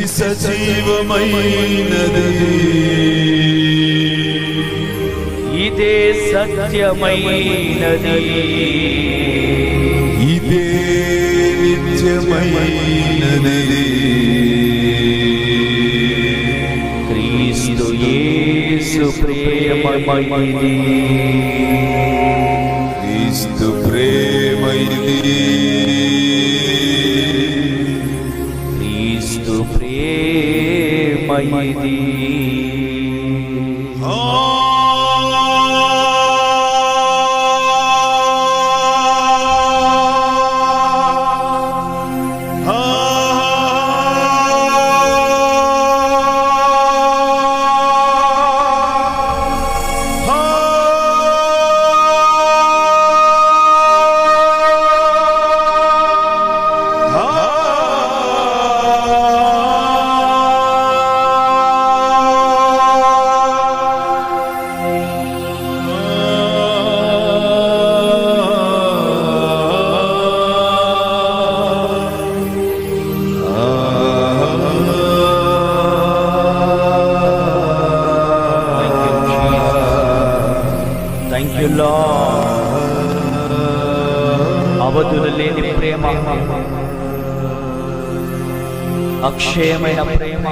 ఇది సజీవమైనది, ఇదే సత్యమైనది, ఇదే నిత్యమైనది. క్రీస్తు యేసు ప్రేమమైనది, క్రీస్తు ప్రేమైనది, క్రీస్తు ప్రేమైనది. అవధులు లేని ప్రేమ, అక్షయమైన ప్రేమ,